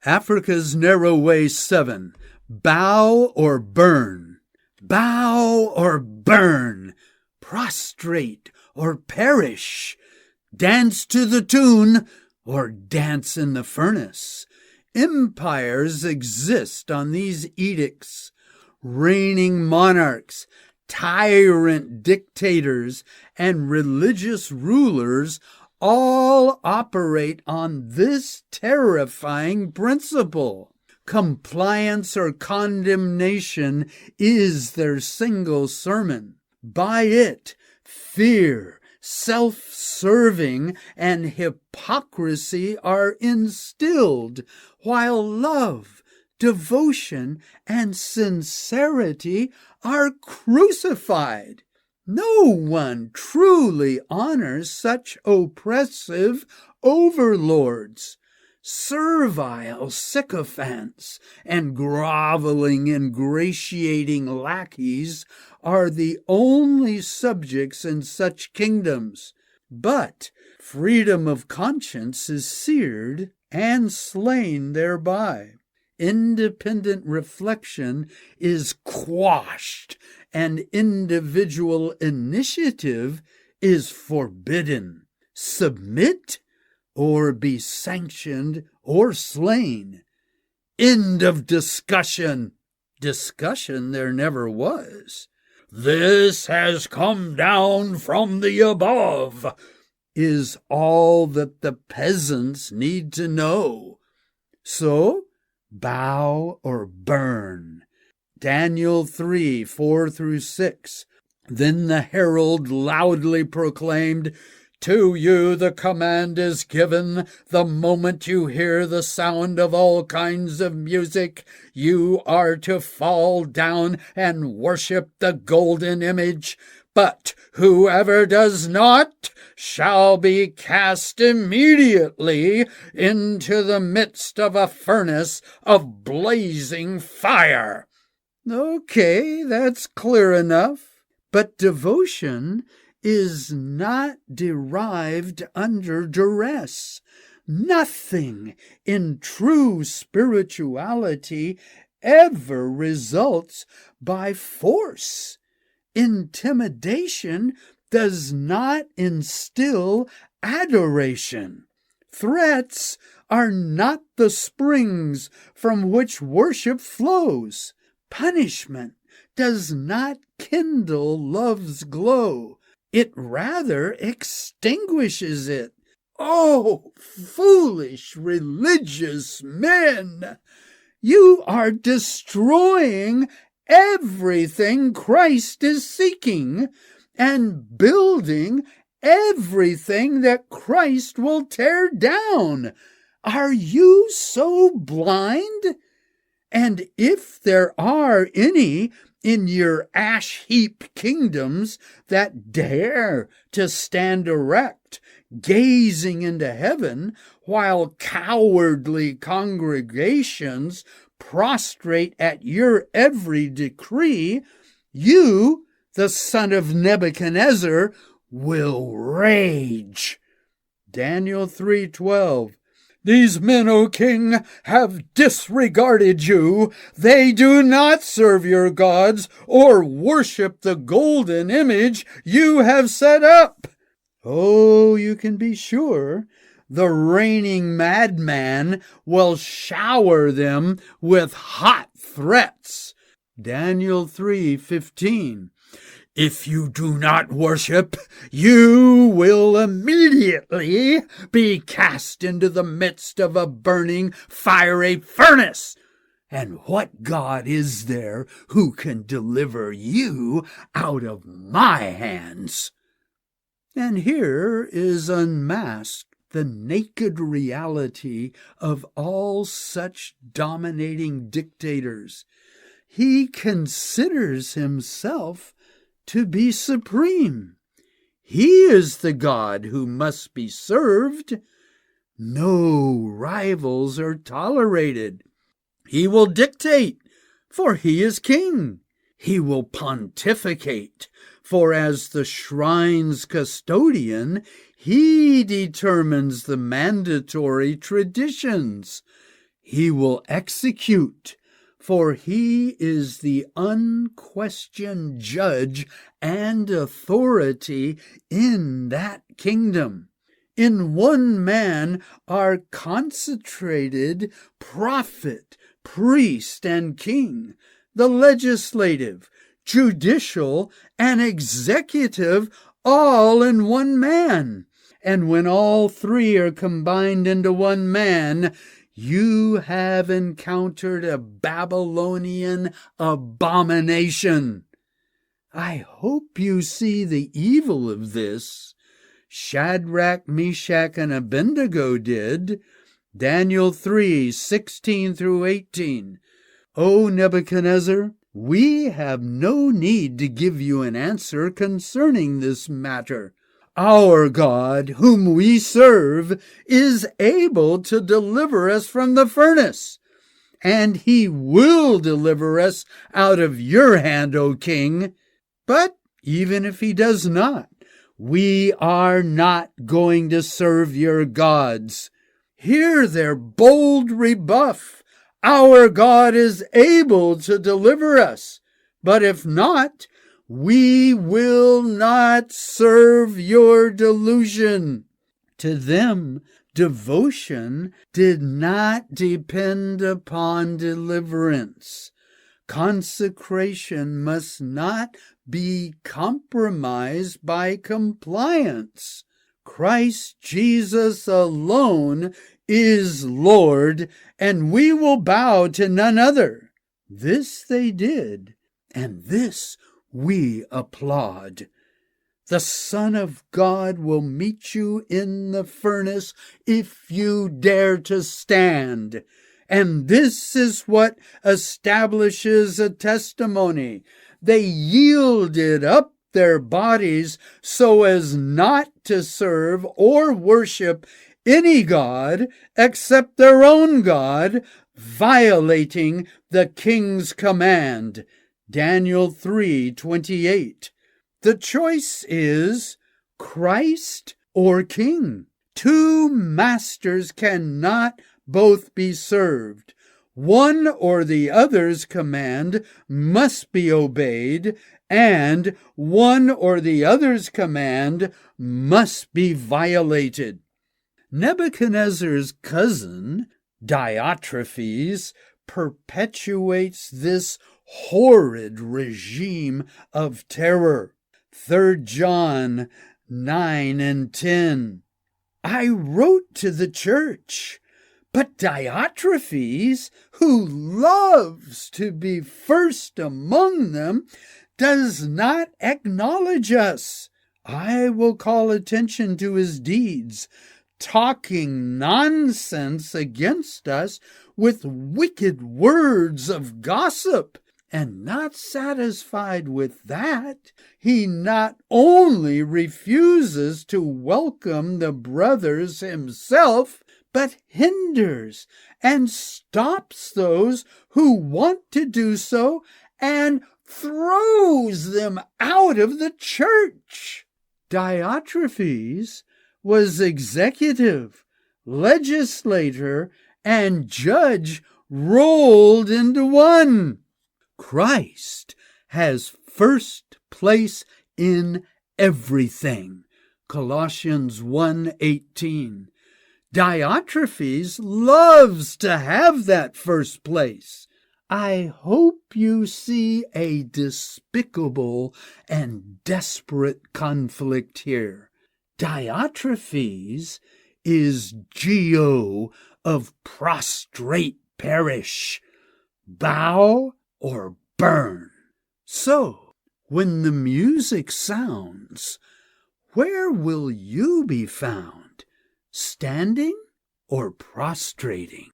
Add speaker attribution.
Speaker 1: Africa's Narrow Way 7. Bow or burn. Bow or burn. Prostrate or perish. Dance to the tune or dance in the furnace. Empires exist on these edicts. Reigning monarchs, tyrant dictators, and religious rulers all operate on this terrifying principle. Compliance or condemnation is their single sermon. By it, fear, self-serving, and hypocrisy are instilled, while love, devotion, and sincerity are crucified. No one truly honors such oppressive overlords. Servile sycophants and groveling, ingratiating lackeys are the only subjects in such kingdoms. But freedom of conscience is seared and slain thereby. Independent reflection is quashed, and individual initiative is forbidden. Submit or be sanctioned or slain. End of discussion. Discussion there never was. This has come down from the above, is all that the peasants need to know. So, bow or burn. Daniel 3, 4-6. Then the herald loudly proclaimed, "To you the command is given. The moment you hear the sound of all kinds of music, you are to fall down and worship the golden image. But whoever does not shall be cast immediately into the midst of a furnace of blazing fire." Okay, that's clear enough. But devotion is not derived under duress. Nothing in true spirituality ever results by force. Intimidation does not instill adoration. Threats are not the springs from which worship flows. Punishment does not kindle love's glow. It rather extinguishes it. Oh, foolish religious men! You are destroying everything Christ is seeking and building everything that Christ will tear down. Are you so blind? And if there are any in your ash-heap kingdoms that dare to stand erect, gazing into heaven, while cowardly congregations prostrate at your every decree, you, the son of Nebuchadnezzar, will rage. Daniel 3:12. These men, O king, have disregarded you. They do not serve your gods or worship the golden image you have set up. Oh, you can be sure the reigning madman will shower them with hot threats. Daniel 3:15. If you do not worship, you will immediately be cast into the midst of a burning, fiery furnace. And what God is there who can deliver you out of my hands? And here is unmasked the naked reality of all such dominating dictators. He considers himself to be supreme. He is the God who must be served. No rivals are tolerated. He will dictate, for he is king. He will pontificate, for as the shrine's custodian, he determines the mandatory traditions. he will execute, for he is the unquestioned judge and authority in that kingdom. In one man are concentrated prophet, priest, and king, the legislative, judicial, and executive, all in one man. And when all three are combined into one man, you have encountered a Babylonian abomination. I hope you see the evil of this. Shadrach, Meshach, and Abednego did. Daniel 3:16 through 18. O Nebuchadnezzar, we have no need to give you an answer concerning this matter. Our God, whom we serve, is able to deliver us from the furnace, and he will deliver us out of your hand, O king. But even if he does not, we are not going to serve your gods. Hear their bold rebuff. Our God is able to deliver us, but if not, we will not serve your delusion. To them, devotion did not depend upon deliverance. Consecration must not be compromised by compliance. Christ Jesus alone is Lord, and we will bow to none other. This they did, and this we applaud. The Son of God will meet you in the furnace if you dare to stand. And this is what establishes a testimony. They yielded up their bodies so as not to serve or worship any god except their own God, violating the king's command. Daniel 3:28. The choice is Christ or king. Two masters cannot both be served. One or the other's command must be obeyed, and one or the other's command must be violated. Nebuchadnezzar's cousin, Diotrephes, perpetuates this horrid regime of terror. 3 John 9 and 10. I wrote to the church, but Diotrephes, who loves to be first among them, does not acknowledge us. I will call attention to his deeds, talking nonsense against us with wicked words of gossip. And not satisfied with that, he not only refuses to welcome the brothers himself, but hinders and stops those who want to do so and throws them out of the church. Diotrephes was executive, legislator, and judge rolled into one. Christ has first place in everything. Colossians 1:18. Diotrephes loves to have that first place. I hope you see a despicable and desperate conflict here. Diotrephes is Geo of prostrate perish, bow or burn. So, when the music sounds, where will you be found? Standing or prostrating?